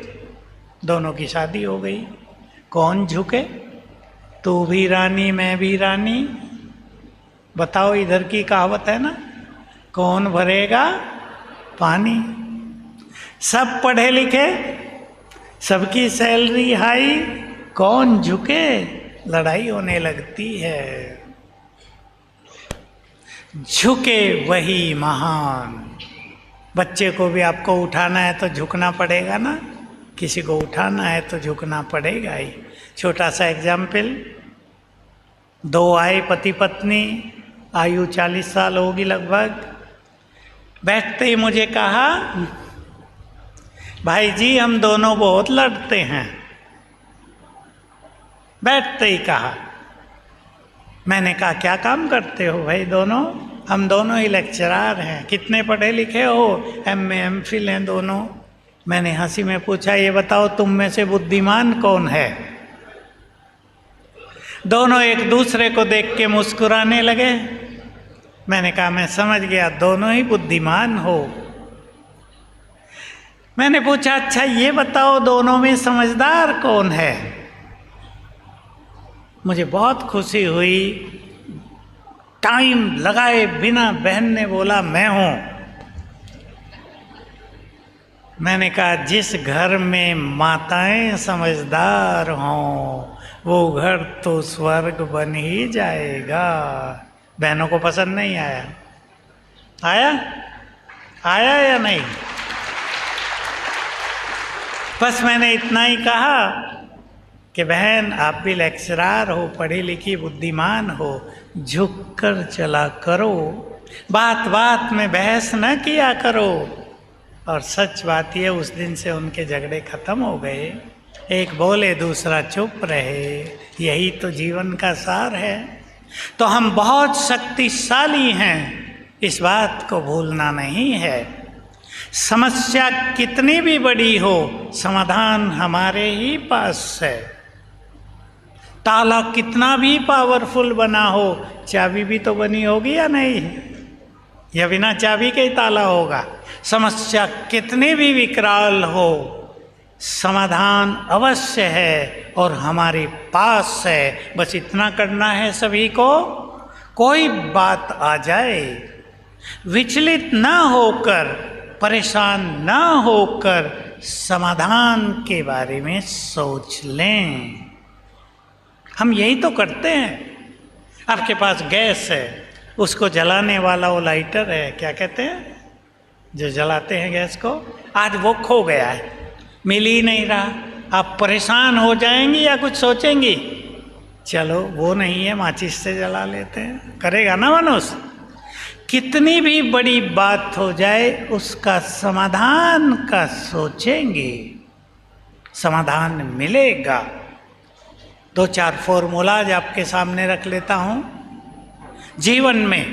Speaker 2: दोनों की शादी हो गई। कौन झुके? तू भी रानी मैं भी रानी। बताओ, इधर की कहावत है ना, कौन भरेगा पानी। सब पढ़े लिखे, सबकी सैलरी हाई, कौन झुके? लड़ाई होने लगती है। झुके वही महान। बच्चे को भी आपको उठाना है तो झुकना पड़ेगा ना, किसी को उठाना है तो झुकना पड़ेगा ही। छोटा सा एग्जाम्पल, दो आए पति पत्नी, आयु 40 साल होगी लगभग। बैठते ही मुझे कहा, भाई जी हम दोनों बहुत लड़ते हैं। बैठते ही कहा। मैंने कहा क्या काम करते हो भाई दोनों? हम दोनों ही लेक्चरार हैं। कितने पढ़े लिखे हो? MA MPhil हैं दोनों। मैंने हंसी में पूछा, ये बताओ तुम में से बुद्धिमान कौन है? दोनों एक दूसरे को देख के मुस्कुराने लगे। मैंने कहा मैं समझ गया, दोनों ही बुद्धिमान हो। मैंने पूछा अच्छा ये बताओ दोनों में समझदार कौन है? मुझे बहुत खुशी हुई। टाइम लगाए बिना बहन ने बोला मैं हूं। मैंने कहा जिस घर में माताएं समझदार हों वो घर तो स्वर्ग बन ही जाएगा। बहनों को पसंद नहीं आया? आया? आया या नहीं? बस मैंने इतना ही कहा कि बहन आप भी लेक्चरार हो, पढ़ी लिखी बुद्धिमान हो, झुककर चला करो, बात बात में बहस न किया करो। और सच बात ये, उस दिन से उनके झगड़े खत्म हो गए। एक बोले दूसरा चुप रहे। यही तो जीवन का सार है। तो हम बहुत शक्तिशाली हैं, इस बात को भूलना नहीं है। समस्या कितनी भी बड़ी हो, समाधान हमारे ही पास है। ताला कितना भी पावरफुल बना हो, चाबी भी तो बनी होगी या नहीं? या बिना चाबी के ही ताला होगा? समस्या कितनी भी विकराल हो, समाधान अवश्य है और हमारे पास है। बस इतना करना है सभी को, कोई बात आ जाए विचलित ना होकर, परेशान ना होकर समाधान के बारे में सोच लें। हम यही तो करते हैं। आपके पास गैस है, उसको जलाने वाला वो लाइटर है, क्या कहते हैं जो जलाते हैं गैस को, आज वो खो गया है, मिल ही नहीं रहा। आप परेशान हो जाएंगी या कुछ सोचेंगी? चलो वो नहीं है, माचिस से जला लेते हैं। करेगा ना मनुष्य? कितनी भी बड़ी बात हो जाए उसका समाधान का सोचेंगे, समाधान मिलेगा। 2-4 फॉर्मूलाज आपके सामने रख लेता हूं। जीवन में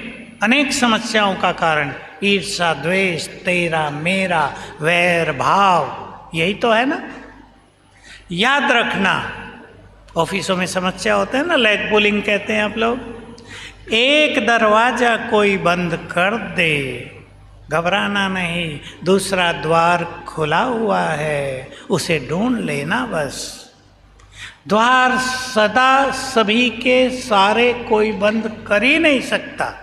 Speaker 2: अनेक समस्याओं का कारण ईर्ष्या, द्वेष, तेरा मेरा, वैर भाव, यही तो है ना। याद रखना, ऑफिसों में समस्या होते हैं ना, लेग पुलिंग कहते हैं आप लोग। एक दरवाजा कोई बंद कर दे, घबराना नहीं, दूसरा द्वार खुला हुआ है, उसे ढूंढ लेना बस। द्वार सदा सभी के सारे कोई बंद कर ही नहीं सकता।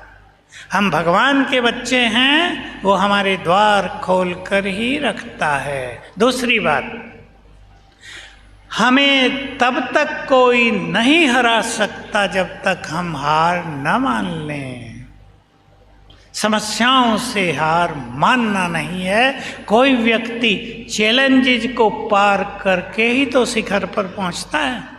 Speaker 2: हम भगवान के बच्चे हैं, वो हमारे द्वार खोल कर ही रखता है। दूसरी बात, हमें तब तक कोई नहीं हरा सकता जब तक हम हार न मान लें। समस्याओं से हार मानना नहीं है। कोई व्यक्ति चैलेंजेस को पार करके ही तो शिखर पर पहुंचता है।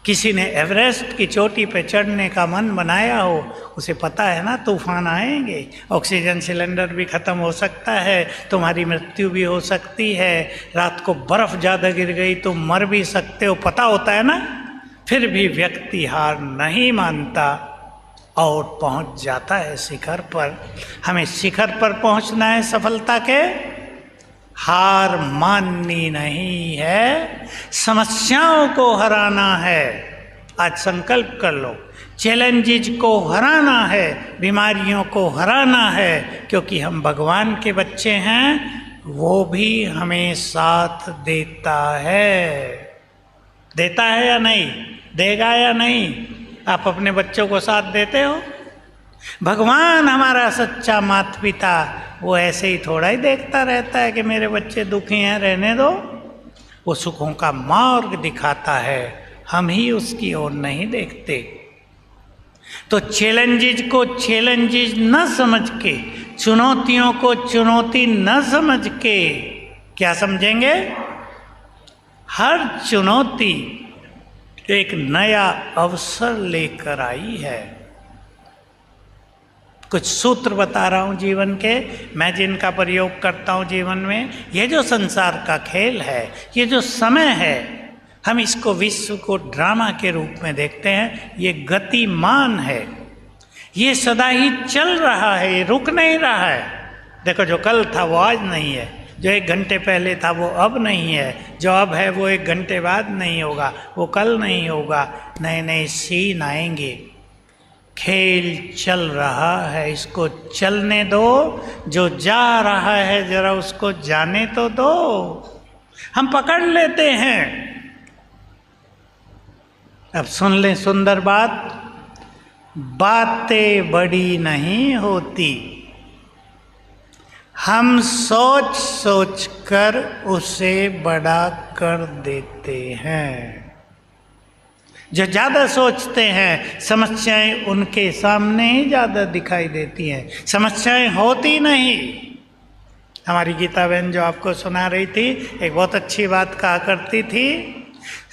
Speaker 2: किसी ने एवरेस्ट की चोटी पे चढ़ने का मन बनाया हो, उसे पता है ना तूफान आएंगे, ऑक्सीजन सिलेंडर भी ख़त्म हो सकता है, तुम्हारी मृत्यु भी हो सकती है, रात को बर्फ़ ज़्यादा गिर गई तो मर भी सकते हो, पता होता है ना। फिर भी व्यक्ति हार नहीं मानता और पहुंच जाता है शिखर पर। हमें शिखर पर पहुंचना है सफलता के, हार माननी नहीं है, समस्याओं को हराना है। आज संकल्प कर लो, चैलेंजेस को हराना है, बीमारियों को हराना है, क्योंकि हम भगवान के बच्चे हैं, वो भी हमें साथ देता है। देता है या नहीं, देगा या नहीं? आप अपने बच्चों को साथ देते हो? भगवान हमारा सच्चा माता पिता वो ऐसे ही थोड़ा ही देखता रहता है कि मेरे बच्चे दुखी हैं, रहने दो। वो सुखों का मार्ग दिखाता है, हम ही उसकी ओर नहीं देखते। तो चैलेंजेस को चैलेंजेस न समझ के, चुनौतियों को चुनौती न समझ के क्या समझेंगे? हर चुनौती एक नया अवसर लेकर आई है। कुछ सूत्र बता रहा हूँ जीवन के, मैं जिनका प्रयोग करता हूँ जीवन में। ये जो संसार का खेल है, ये जो समय है, हम इसको विश्व को ड्रामा के रूप में देखते हैं। ये गतिमान है, ये सदा ही चल रहा है, ये रुक नहीं रहा है। देखो, जो कल था वो आज नहीं है, जो 1 घंटे पहले था वो अब नहीं है, जो अब है वो 1 घंटे बाद नहीं होगा, वो कल नहीं होगा। नए नए सीन आएंगे। खेल चल रहा है, इसको चलने दो। जो जा रहा है जरा उसको जाने तो दो। हम पकड़ लेते हैं। अब सुन लें सुंदर बात, बातें बड़ी नहीं होती, हम सोच सोच कर उसे बड़ा कर देते हैं। जो ज़्यादा सोचते हैं, समस्याएं उनके सामने ही ज़्यादा दिखाई देती हैं, समस्याएं होती नहीं। हमारी गीता बहन जो आपको सुना रही थी, एक बहुत अच्छी बात कहा करती थी,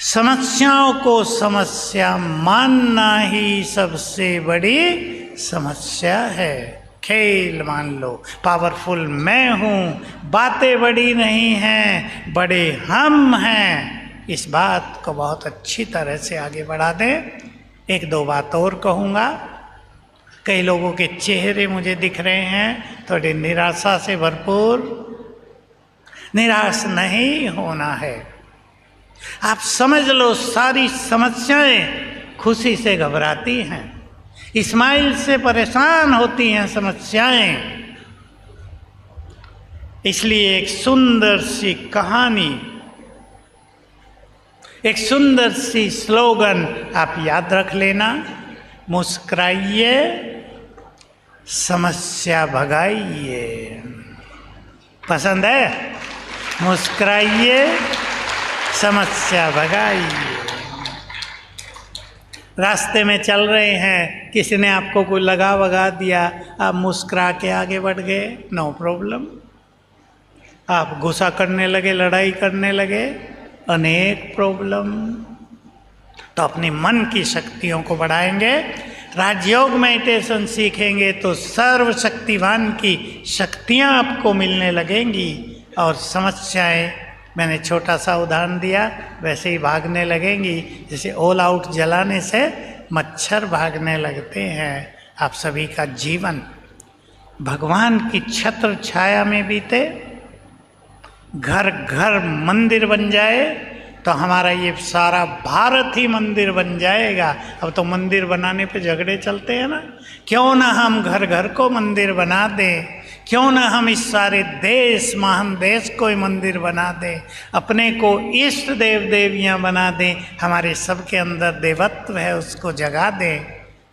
Speaker 2: समस्याओं को समस्या मानना ही सबसे बड़ी समस्या है। खेल मान लो, पावरफुल मैं हूँ, बातें बड़ी नहीं हैं, बड़े हम हैं। इस बात को बहुत अच्छी तरह से आगे बढ़ा दें। 1-2 बात और कहूँगा। कई लोगों के चेहरे मुझे दिख रहे हैं थोड़ी निराशा से भरपूर। निराश नहीं होना है। आप समझ लो, सारी समस्याएं खुशी से घबराती हैं, इस्माइल से परेशान होती हैं समस्याएं। इसलिए एक सुंदर सी कहानी, एक सुंदर सी स्लोगन आप याद रख लेना, मुस्कुराइए, समस्या भगाइए। पसंद है? मुस्कुराइए, समस्या भगाइए। रास्ते में चल रहे हैं, किसी ने आपको कोई लगा वगा दिया, आप मुस्कुरा के आगे बढ़ गए, नो प्रॉब्लम। आप गुस्सा करने लगे, लड़ाई करने लगे, अनेक प्रॉब्लम। तो अपने मन की शक्तियों को बढ़ाएंगे, राजयोग मेडिटेशन सीखेंगे तो सर्वशक्तिवान की शक्तियां आपको मिलने लगेंगी और समस्याएं, मैंने छोटा सा उदाहरण दिया, वैसे ही भागने लगेंगी। जैसे ऑल आउट जलाने से मच्छर भागने लगते हैं। आप सभी का जीवन भगवान की छत्र छाया में बीते, घर घर मंदिर बन जाए, तो हमारा ये सारा भारत ही मंदिर बन जाएगा। अब तो मंदिर बनाने पे झगड़े चलते हैं ना, क्यों ना हम घर घर को मंदिर बना दें, क्यों ना हम इस सारे देश, महान देश को ही मंदिर बना दें, अपने को इष्ट देव देवियाँ बना दें, हमारे सबके अंदर देवत्व है उसको जगा दें,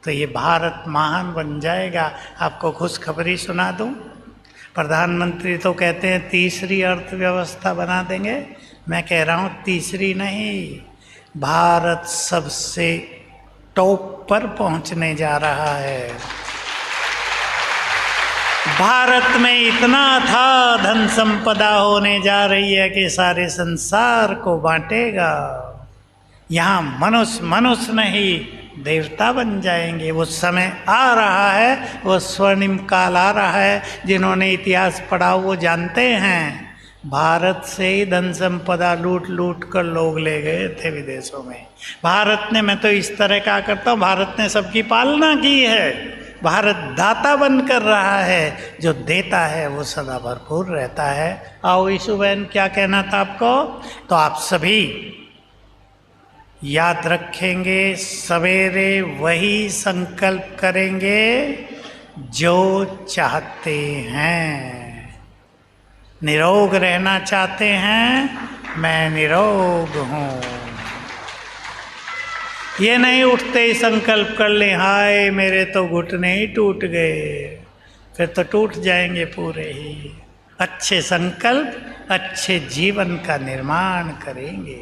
Speaker 2: तो ये भारत महान बन जाएगा। आपको खुशखबरी सुना दूँ, प्रधानमंत्री तो कहते हैं तीसरी अर्थव्यवस्था बना देंगे, मैं कह रहा हूँ तीसरी नहीं, भारत सबसे टॉप पर पहुँचने जा रहा है। भारत में इतना था धन संपदा होने जा रही है कि सारे संसार को बांटेगा। यहाँ मनुष्य मनुष्य नहीं देवता बन जाएंगे। वो समय आ रहा है, वो स्वर्णिम काल आ रहा है। जिन्होंने इतिहास पढ़ा वो जानते हैं, भारत से ही धन संपदा लूट लूट कर लोग ले गए थे विदेशों में। भारत ने, मैं तो इस तरह का करता हूँ, भारत ने सबकी पालना की है। भारत दाता बनकर रहा है, जो देता है वो सदा भरपूर रहता है। आओ ईशु बहन, क्या कहना था आपको? तो आप सभी याद रखेंगे, सवेरे वही संकल्प करेंगे जो चाहते हैं। निरोग रहना चाहते हैं, मैं निरोग हूँ। ये नहीं उठते ही संकल्प कर लें, हाय मेरे तो घुटने ही टूट गए, फिर तो टूट जाएंगे पूरे ही। अच्छे संकल्प अच्छे जीवन का निर्माण करेंगे।